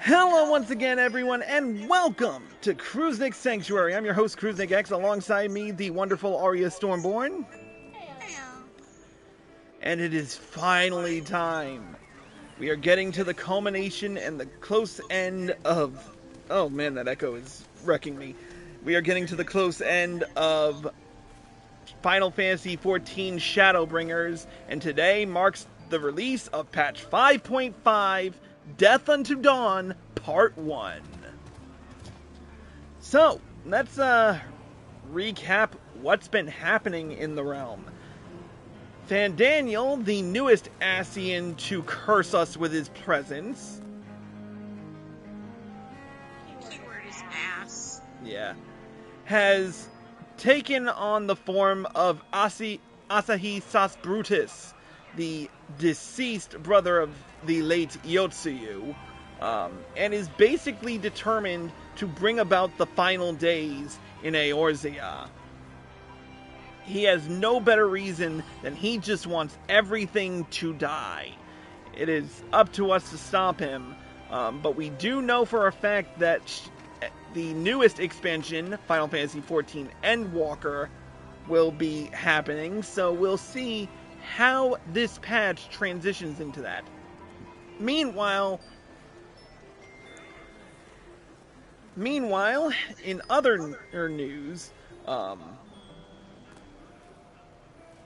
Hello once again, everyone, and welcome to Cruisnick Sanctuary. I'm your host, Cruisnick X, alongside me, the wonderful Arya Stormborn. And it is finally time. We are getting to the culmination and the close end of... Oh man, that echo is wrecking me. We are getting to the close end of Final Fantasy XIV Shadowbringers, and today marks the release of patch 5.5, Death Unto Dawn, Part 1. So, let's recap what's been happening in the realm. Fandaniel, the newest Ascian to curse us with his presence. Keyword is ass. Yeah. Has taken on the form of Alisaie Sas Brutus, the deceased brother of the late Yotsuyu, and is basically determined to bring about the final days in Eorzea. He has no better reason than he just wants everything to die. It is up to us to stop him, but we do know for a fact that the newest expansion, Final Fantasy XIV Endwalker, will be happening, so we'll see how this patch transitions into that. Meanwhile, in other news, the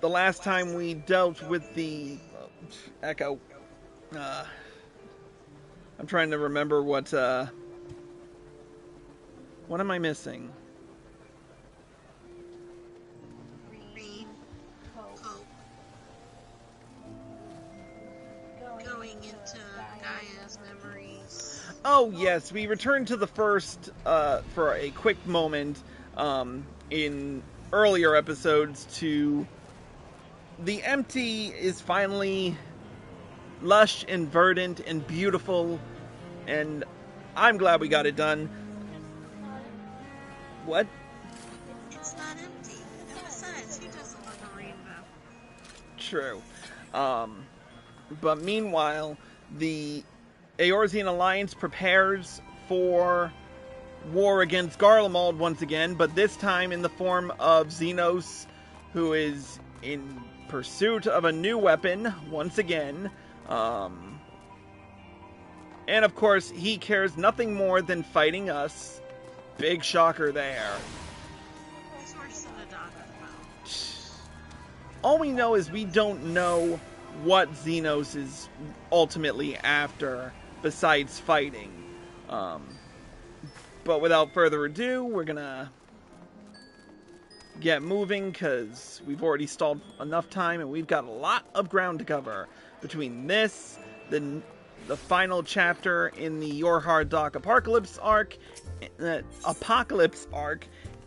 last time we dealt with the echo, I'm trying to remember what am I missing? Going into Gaia's memories. Oh yes, we returned to the first for a quick moment in earlier episodes to the empty is finally lush and verdant and beautiful, and I'm glad we got it done. What? It's not empty. And besides, he doesn't love a rainbow. True. But meanwhile, the Eorzean Alliance prepares for war against Garlemald once again, but this time in the form of Xenos, who is in pursuit of a new weapon once again. And of course, he cares nothing more than fighting us. Big shocker there. All we know is we don't know what Xenos is ultimately after besides fighting. But without further ado, we're gonna get moving because we've already stalled enough time and we've got a lot of ground to cover between this, the final chapter in the Yorhard Dock Apocalypse arc,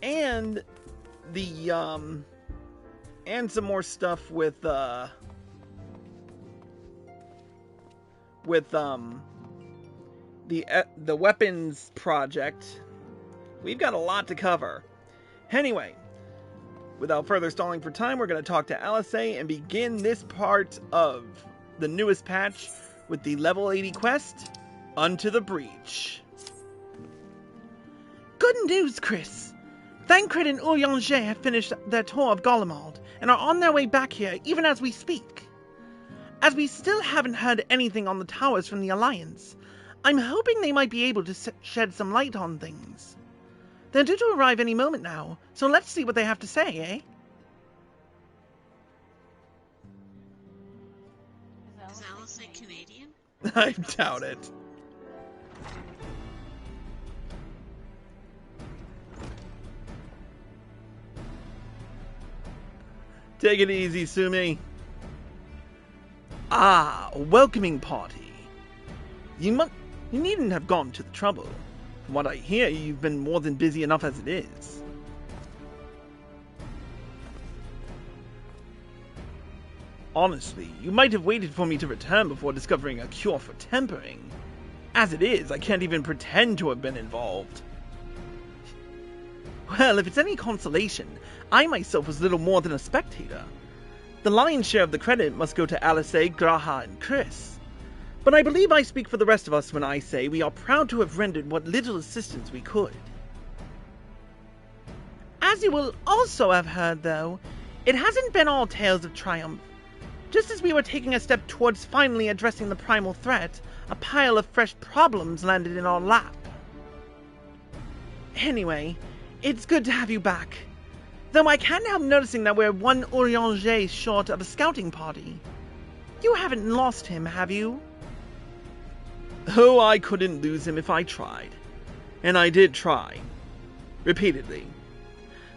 and the and some more stuff with the weapons project. We've got a lot to cover. Anyway, without further stalling for time, we're going to talk to Alisaie and begin this part of the newest patch with the level 80 quest, Unto the Breach. Good news, Chris. Thancred and Urianger have finished their tour of Garlemald and are on their way back here even as we speak. As we still haven't heard anything on the towers from the Alliance, I'm hoping they might be able to shed some light on things. They're due to arrive any moment now, so let's see what they have to say, eh? Is Alisaie Canadian? I doubt it. Take it easy, Sumi. Ah, a welcoming party. You needn't have gone to the trouble. From what I hear, you've been more than busy enough as it is. Honestly, you might have waited for me to return before discovering a cure for tempering. As it is, I can't even pretend to have been involved. Well, if it's any consolation, I myself was little more than a spectator. The lion's share of the credit must go to Alisaie, Graha, and Chris. But I believe I speak for the rest of us when I say we are proud to have rendered what little assistance we could. As you will also have heard, though, it hasn't been all tales of triumph. Just as we were taking a step towards finally addressing the primal threat, a pile of fresh problems landed in our lap. Anyway, it's good to have you back. Though I can't help noticing that we're one Urianger short of a scouting party. You haven't lost him, have you? Oh, I couldn't lose him if I tried. And I did try. Repeatedly.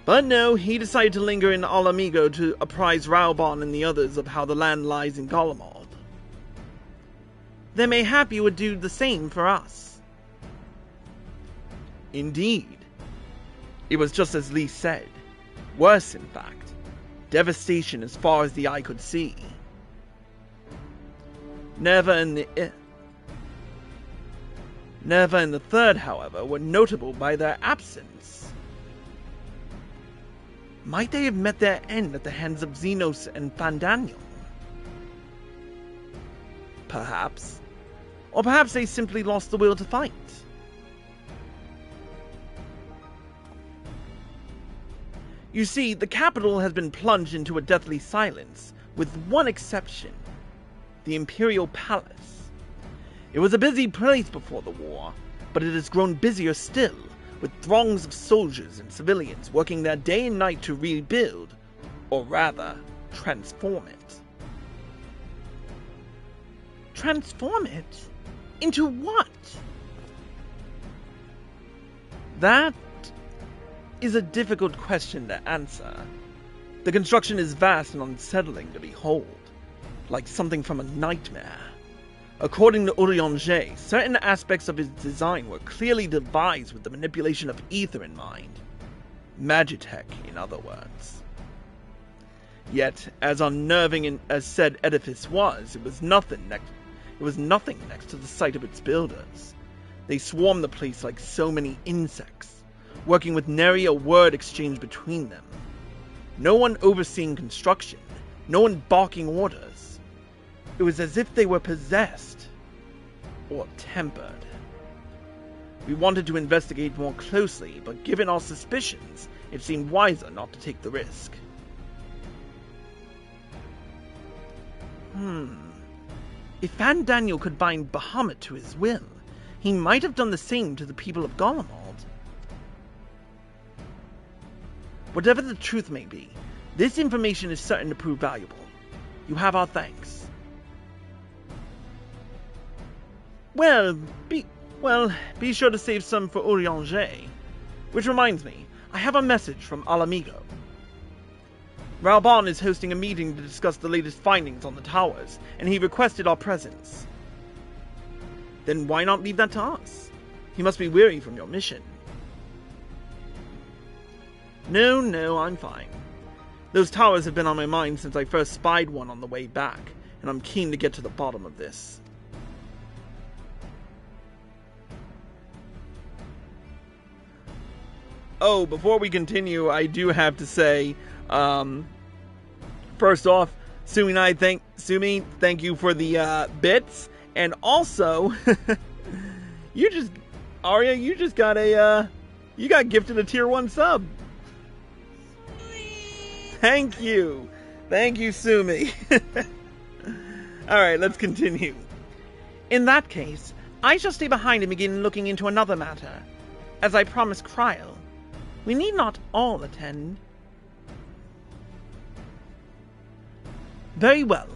But no, he decided to linger in Alamigo to apprise Raubon and the others of how the land lies in Golemald. Then mayhap you would do the same for us. Indeed. It was just as Lee said. Worse, in fact. Devastation as far as the eye could see. Nerva and the Third, however, were notable by their absence. Might they have met their end at the hands of Xenos and Fandaniel? Perhaps. Or perhaps they simply lost the will to fight. You see, the capital has been plunged into a deathly silence, with one exception. The Imperial Palace. It was a busy place before the war, but it has grown busier still, with throngs of soldiers and civilians working there day and night to rebuild, or rather, transform it. Transform it? Into what? That is a difficult question to answer. The construction is vast and unsettling to behold, like something from a nightmare. According to Urianger, certain aspects of his design were clearly devised with the manipulation of ether in mind. Magitech, in other words. Yet, as unnerving as said edifice was, it was nothing next to the sight of its builders. They swarmed the place like so many insects, working with nary a word exchanged between them. No one overseeing construction, no one barking orders. It was as if they were possessed, or tempered. We wanted to investigate more closely, but given our suspicions, it seemed wiser not to take the risk. If Fandaniel could bind Bahamut to his will, he might have done the same to the people of Golemald. Whatever the truth may be, this information is certain to prove valuable. You have our thanks. Well, be sure to save some for Urianger. Which reminds me, I have a message from Alamigo. Raubon is hosting a meeting to discuss the latest findings on the towers, and he requested our presence. Then why not leave that to us? He must be weary from your mission. No, I'm fine. Those towers have been on my mind since I first spied one on the way back, and I'm keen to get to the bottom of this. Oh, before we continue, I do have to say, first off, Sumi, thank you for the bits, and also, Arya, you got gifted a tier 1 sub. Thank you, Sumi. Alright, let's continue. In that case, I shall stay behind and begin looking into another matter. As I promised Kryl, we need not all attend. Very well.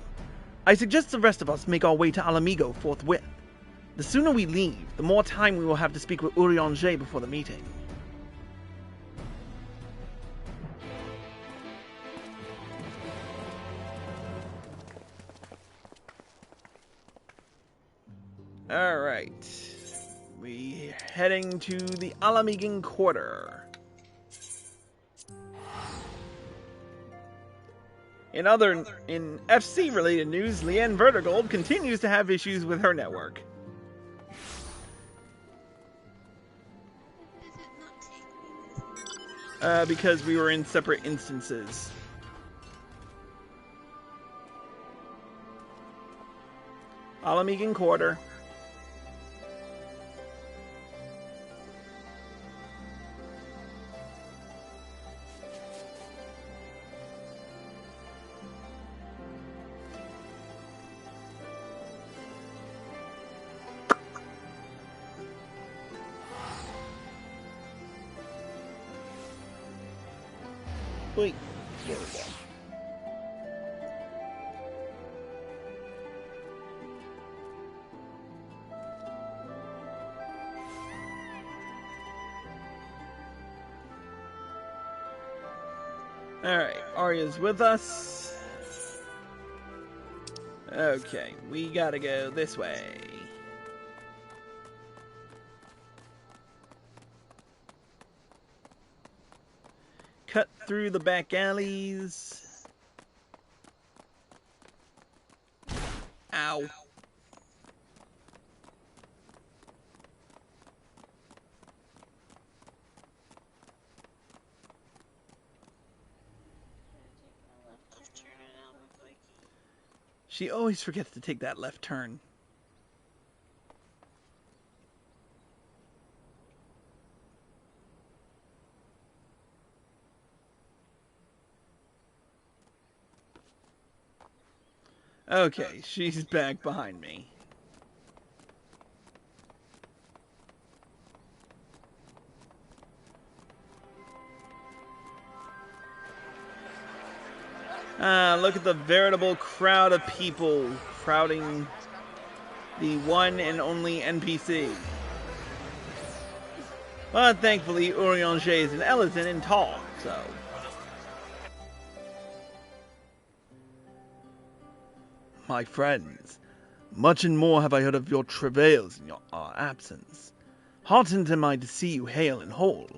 I suggest the rest of us make our way to Alamigo forthwith. The sooner we leave, the more time we will have to speak with Urianger before the meeting. Alright. We're heading to the Alamigan Quarter. In FC-related news, Leanne Vertigold continues to have issues with her network. Because we were in separate instances. Alamegan Quarter. Wait. There we go. Alright, Arya's with us. Okay, we gotta go this way. Cut through the back alleys. Ow. She always forgets to take that left turn. Okay, she's back behind me. Look at the veritable crowd of people crowding the one and only NPC. But thankfully, Urianger and Alisaie in talk, so... My friends, much and more have I heard of your travails in our absence. Heartened am I to see you hale and whole.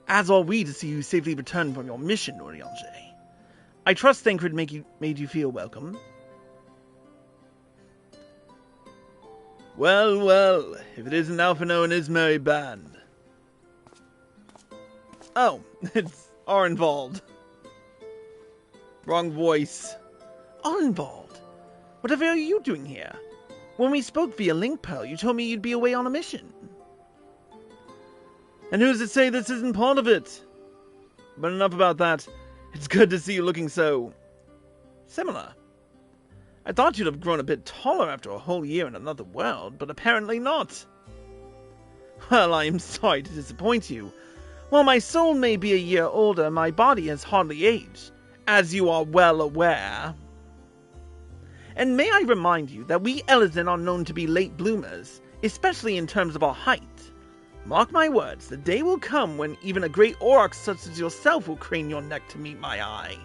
As are we to see you safely return from your mission, Urianger. I trust Thancred made you feel welcome. Well, well, if it isn't Alphinaud and his merry band. Oh, it's Arenvald. Wrong voice. Arenvald, whatever are you doing here? When we spoke via Link Pearl, you told me you'd be away on a mission. And who's to say this isn't part of it? But enough about that. It's good to see you looking so... similar. I thought you'd have grown a bit taller after a whole year in another world, but apparently not. Well, I am sorry to disappoint you. While my soul may be a year older, my body has hardly aged, as you are well aware. And may I remind you that we Elysian are known to be late bloomers, especially in terms of our height. Mark my words, the day will come when even a great Auroch such as yourself will crane your neck to meet my eye.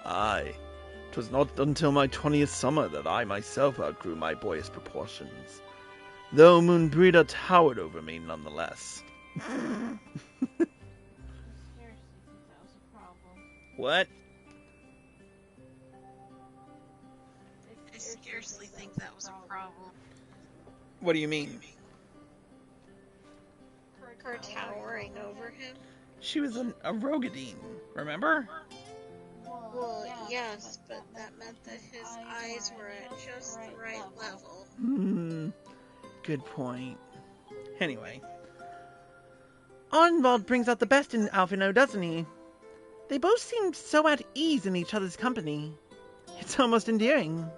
Aye, 'twas not until my 20th summer that I myself outgrew my boyish proportions, though Moonbreeder towered over me nonetheless. What? I scarcely think that was a problem. What do you mean? Her towering over him? She was a Rogadine, remember? Well, yes, but that meant that his eyes were at just the right level. Good point. Anyway. Arenvald brings out the best in Alphinaud, doesn't he? They both seem so at ease in each other's company. It's almost endearing.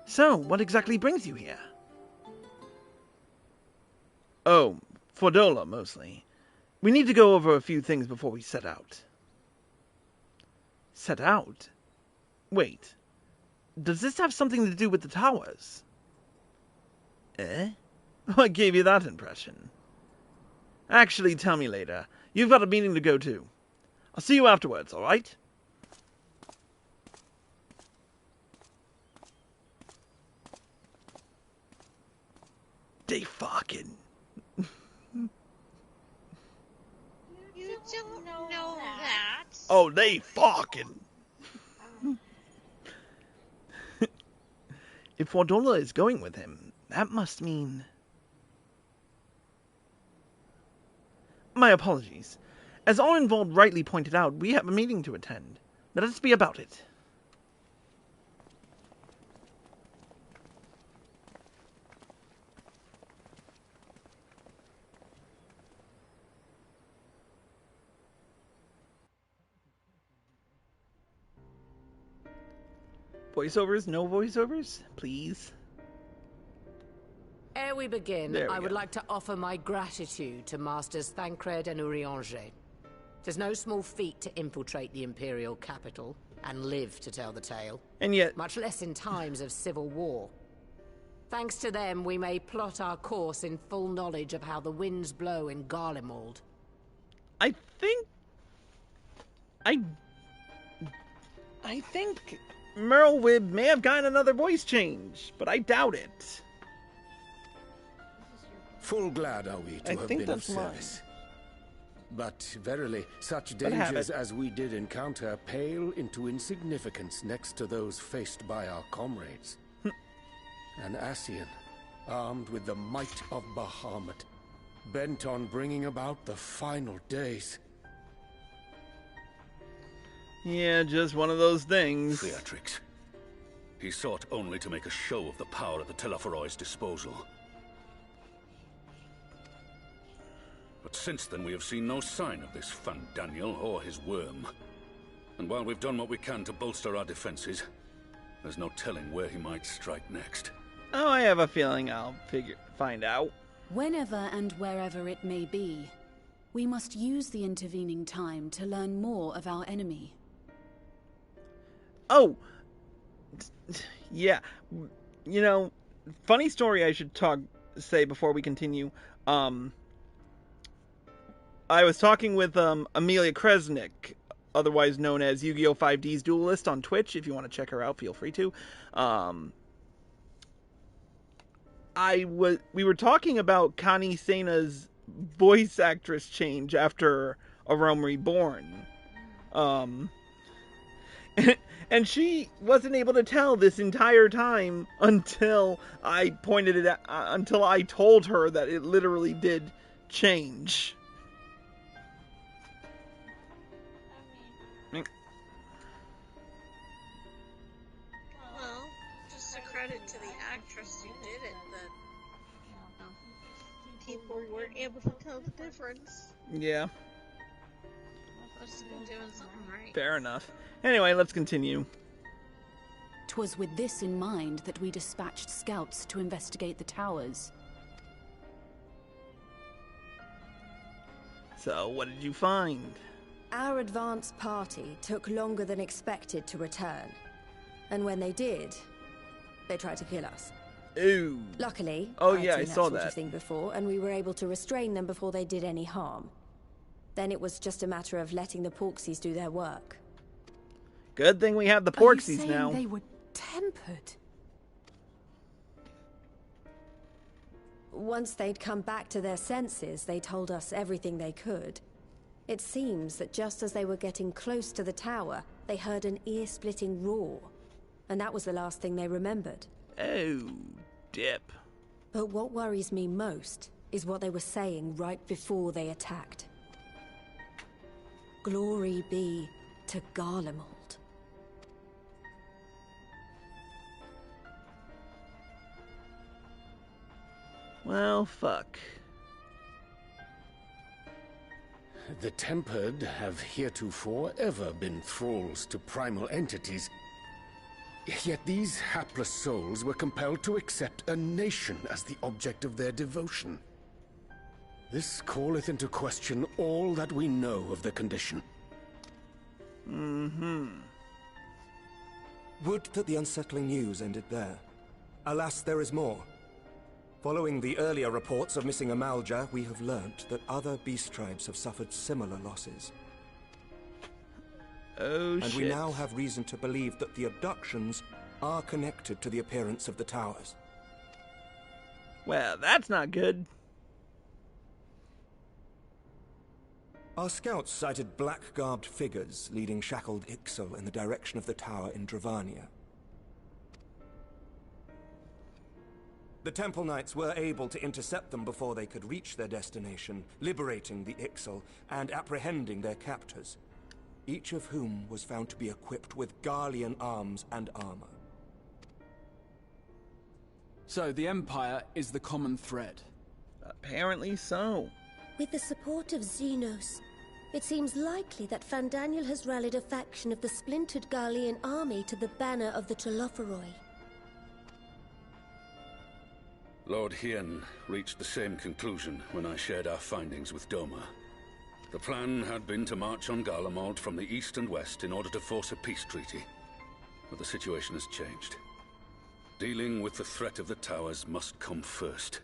So, what exactly brings you here? Oh, Fordola, mostly. We need to go over a few things before we set out. Set out? Wait. Does this have something to do with the towers? Eh? What gave you that impression? Actually, tell me later. You've got a meeting to go to. I'll see you afterwards, alright? They fucking... You don't know that. Oh, they fucking... If Fordola is going with him, that must mean... My apologies. As all involved rightly pointed out, we have a meeting to attend. Let us be about it. Voiceovers? No voiceovers? Please? Ere we begin, There we I would go. like to offer my gratitude to Masters Thancred and Urianger. Tis no small feat to infiltrate the Imperial capital and live to tell the tale, And yet, much less in times of civil war. Thanks to them, we may plot our course in full knowledge of how the winds blow in Garlemald. I think Merlwyb may have gotten another voice change, but I doubt it. Full glad are we to I have think been of that's mine. service. But verily, such But have dangers it. as we did encounter pale into insignificance next to those faced by our comrades. An Ascian, armed with the might of Bahamut, bent on bringing about the final days. Yeah, just one of those things. Theatrics. He sought only to make a show of the power at the Telophoroid's disposal. But since then we have seen no sign of this Fandaniel or his worm. And while we've done what we can to bolster our defenses, there's no telling where he might strike next. Oh, I have a feeling I'll find out. Whenever and wherever it may be, we must use the intervening time to learn more of our enemy. Oh, yeah. You know, funny story I should say before we continue. I was talking with Amelia Kresnik, otherwise known as Yu-Gi-Oh! 5D's Duelist on Twitch. If you want to check her out, feel free to. We were talking about Connie Sena's voice actress change after A Realm Reborn. And she wasn't able to tell this entire time until I pointed it out, until I told her that it literally did change. Well, just a credit to the actress who did it that people weren't able to tell the difference. Yeah, Must have been doing something right. fair enough. Anyway, let's continue. 'Twas with this in mind that we dispatched scouts to investigate the towers. So, what did you find? Our advance party took longer than expected to return. And when they did, they tried to kill us. Ooh. Luckily, Oh, I'd yeah, seen I saw sort that. of thing before, and we were able to restrain them before they did any harm. Then it was just a matter of letting the Porksies do their work. Good thing we have the Are you Porksies saying now. they were tempered? Once they'd come back to their senses, they told us everything they could. It seems that just as they were getting close to the tower, they heard an ear-splitting roar. And that was the last thing they remembered. Oh, dip. But what worries me most is what they were saying right before they attacked. Glory be to Garlemald. Well, fuck. The Tempered have heretofore ever been thralls to primal entities. Yet these hapless souls were compelled to accept a nation as the object of their devotion. This calleth into question all that we know of the condition. Would that the unsettling news ended there. Alas, there is more. Following the earlier reports of missing Amalja, we have learnt that other beast tribes have suffered similar losses. Oh, And shit. we now have reason to believe that the abductions are connected to the appearance of the towers. Well, that's not good. Our scouts sighted black-garbed figures leading shackled Ixal in the direction of the tower in Dravania. The Temple Knights were able to intercept them before they could reach their destination, liberating the Ixal and apprehending their captors, each of whom was found to be equipped with Garlean arms and armor. So the Empire is the common thread? Apparently so. With the support of Xenos, it seems likely that Fandaniel has rallied a faction of the splintered Garlean army to the banner of the Telophoroi. Lord Hien reached the same conclusion when I shared our findings with Doma. The plan had been to march on Garlemald from the east and west in order to force a peace treaty. But the situation has changed. Dealing with the threat of the towers must come first.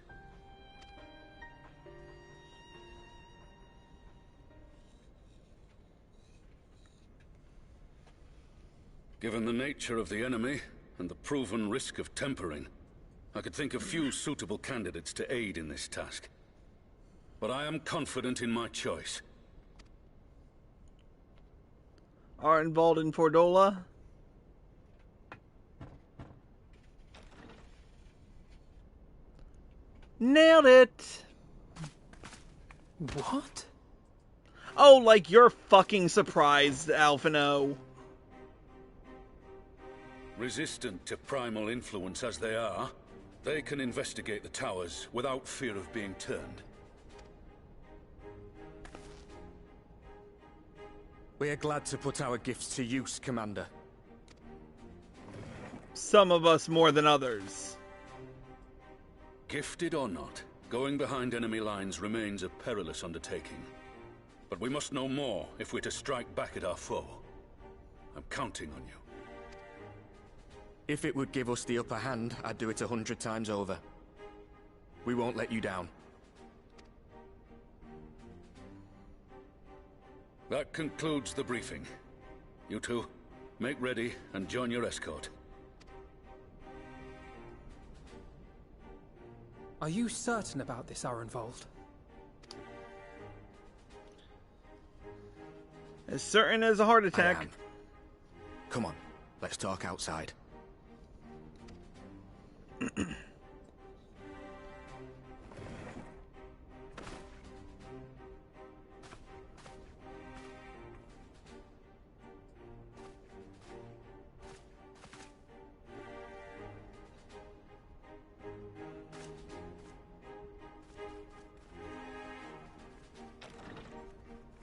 Given the nature of the enemy and the proven risk of tempering, I could think of few suitable candidates to aid in this task. But I am confident in my choice. Arnvald and Fordola. Nailed it! What? Oh, like you're fucking surprised, Alphino. Resistant to primal influence as they are, they can investigate the towers without fear of being turned. We are glad to put our gifts to use, Commander. Some of us more than others. Gifted or not, going behind enemy lines remains a perilous undertaking. But we must know more if we're to strike back at our foe. I'm counting on you. If it would give us the upper hand, I'd do it 100 times over. We won't let you down. That concludes the briefing. You two, make ready and join your escort. Are you certain about this, Arenvald? As certain as a heart attack. Come on, let's talk outside.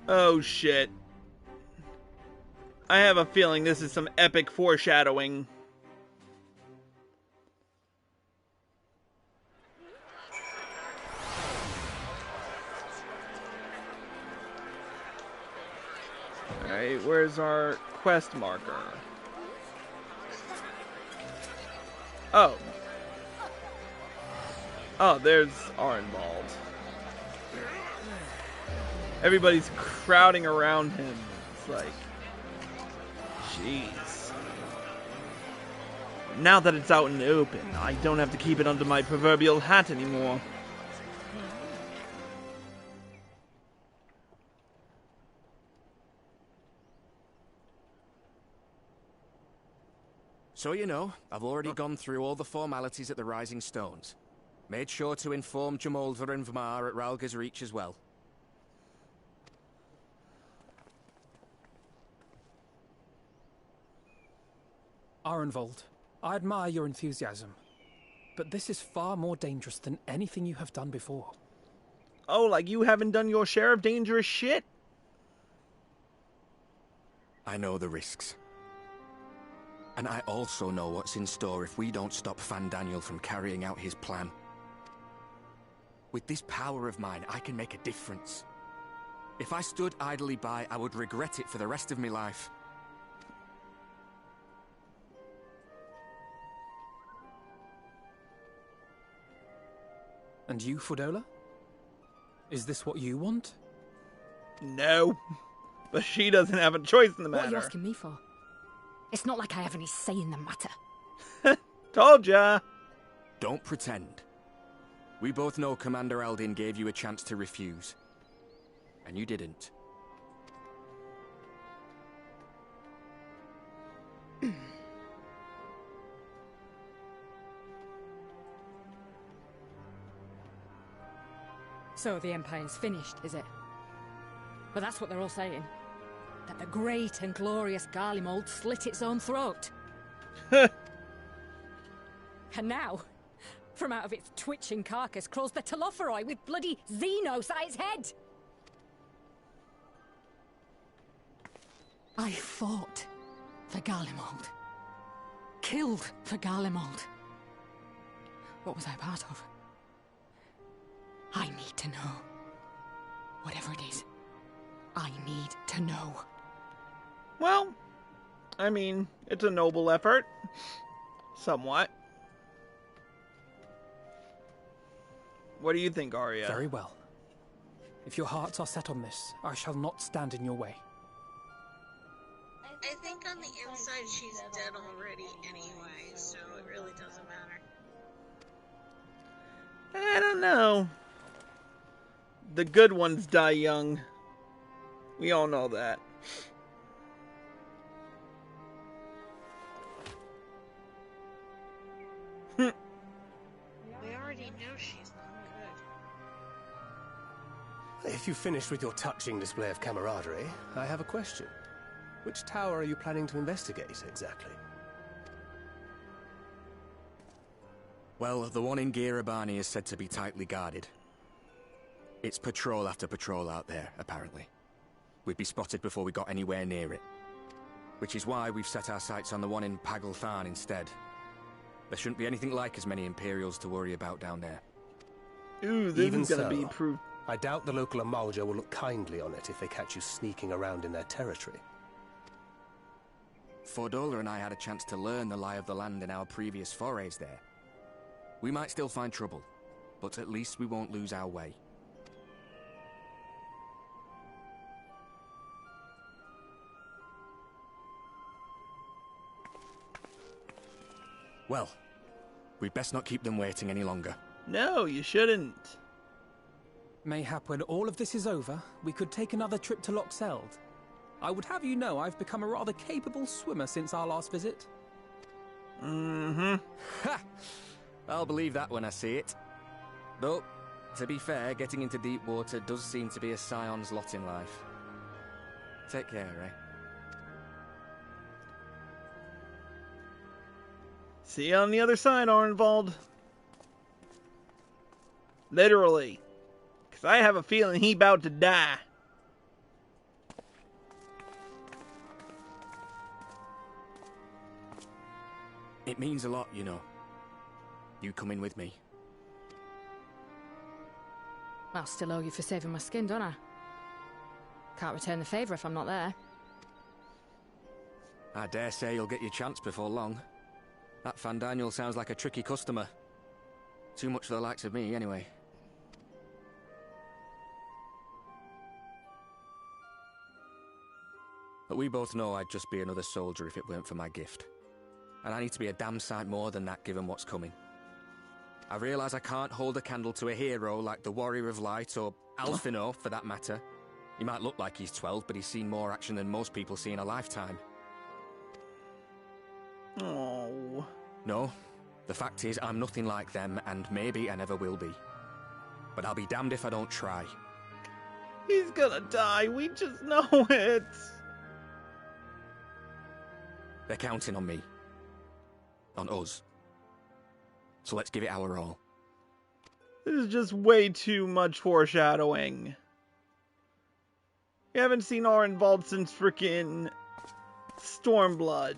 Oh shit. I have a feeling this is some epic foreshadowing. Alright, where's our quest marker? Oh. Oh, there's Arenvald. Everybody's crowding around him. It's like, jeez. Now that it's out in the open, I don't have to keep it under my proverbial hat anymore. So you know, I've already gone through all the formalities at the Rising Stones. Made sure to inform Jamolver and Vmar at Ralga's Reach as well. Arenvald, I admire your enthusiasm, but this is far more dangerous than anything you have done before. Oh, like you haven't done your share of dangerous shit? I know the risks. And I also know what's in store if we don't stop Fandaniel from carrying out his plan. With this power of mine, I can make a difference. If I stood idly by, I would regret it for the rest of my life. And you, Fordola? Is this what you want? No. But she doesn't have a choice in the matter. What are you asking me for? It's not like I have any say in the matter. Told ya. Don't pretend. We both know Commander Aldin gave you a chance to refuse. And you didn't. So the Empire's finished, is it? But that's what they're all saying. That the great and glorious Garlemald slit its own throat. And now, from out of its twitching carcass crawls the Telophoroi with bloody Xenos at its head! I fought for Garlemald. Killed for Garlemald. What was I part of? I need to know. Whatever it is, I need to know. Well, I mean, it's a noble effort. Somewhat. What do you think, Arya? Very well. If your hearts are set on this, I shall not stand in your way. I think on the inside she's dead already anyway, so it really doesn't matter. I don't know. The good ones die young. We all know that. We already know she's not good. If you've finished with your touching display of camaraderie, I have a question. Which tower are you planning to investigate, exactly? Well, the one in Girabani is said to be tightly guarded. It's patrol after patrol out there, apparently. We'd be spotted before we got anywhere near it. Which is why we've set our sights on the one in Pagalthan instead. There shouldn't be anything like as many Imperials to worry about down there. Ooh, this Even is gonna so, be proof. I doubt the local Amalja will look kindly on it if they catch you sneaking around in their territory. Fordola and I had a chance to learn the lie of the land in our previous forays there. We might still find trouble, but at least we won't lose our way. Well, we'd best not keep them waiting any longer. No, you shouldn't. Mayhap when all of this is over, we could take another trip to Loxeld. I would have you know I've become a rather capable swimmer since our last visit. Mm-hmm. Ha! I'll believe that when I see it. Though, to be fair, getting into deep water does seem to be a Scion's lot in life. Take care, eh? See you on the other side, Arnvald. Literally. Because I have a feeling he about to die. It means a lot, you know. You coming with me. I'll still owe you for saving my skin, don't I? Can't return the favour if I'm not there. I dare say you'll get your chance before long. That Fandaniel sounds like a tricky customer. Too much for the likes of me, anyway. But we both know I'd just be another soldier if it weren't for my gift. And I need to be a damn sight more than that given what's coming. I realise I can't hold a candle to a hero like the Warrior of Light or Alphino, for that matter. He might look like he's 12, but he's seen more action than most people see in a lifetime. Oh. No, the fact is I'm nothing like them, and maybe I never will be. But I'll be damned if I don't try. He's gonna die, we just know it. They're counting on me. On us. So let's give it our all. This is just way too much foreshadowing. We haven't seen Arnvald since frickin' Stormblood.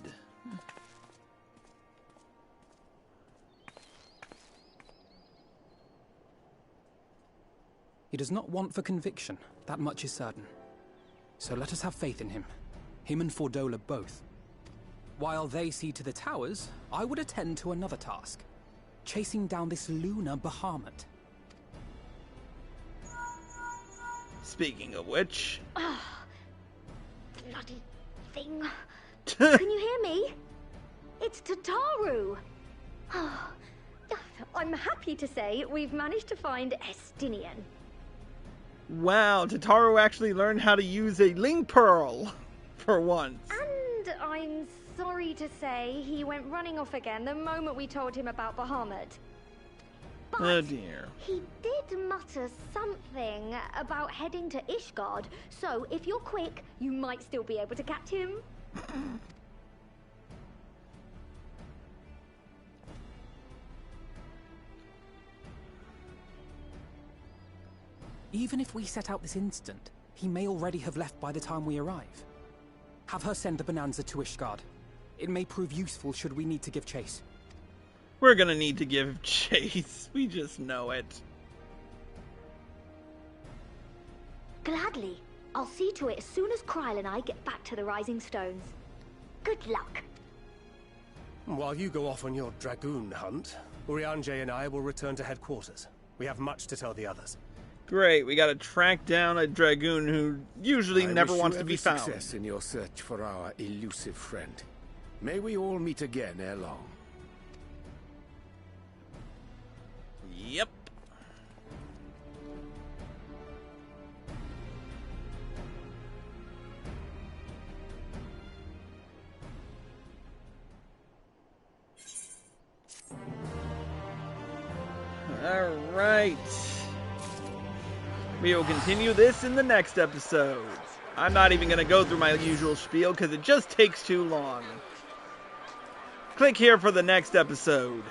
He does not want for conviction, that much is certain. So let us have faith in him. Him and Fordola both. While they see to the towers, I would attend to another task. Chasing down this lunar Bahamut. Speaking of which... Bloody thing. Can you hear me? It's Tataru. I'm happy to say we've managed to find Estinian. Wow, Tataru actually learned how to use a link pearl. For once. And I'm sorry to say he went running off again the moment we told him about Bahamut. But oh dear. he did mutter something about heading to Ishgard, so if you're quick, you might still be able to catch him. Even if we set out this instant, he may already have left by the time we arrive. Have her send the Bonanza to Ishgard. It may prove useful should we need to give chase. We're gonna need to give chase. We just know it. Gladly. I'll see to it as soon as Kryl and I get back to the Rising Stones. Good luck. While you go off on your dragoon hunt, Urianger and I will return to headquarters. We have much to tell the others. Great, we gotta track down a dragoon who usually never wants to be found. Success in your search for our elusive friend. May we all meet again ere long. Yep. All right. We will continue this in the next episode. I'm not even going to go through my usual spiel because it just takes too long. Click here for the next episode.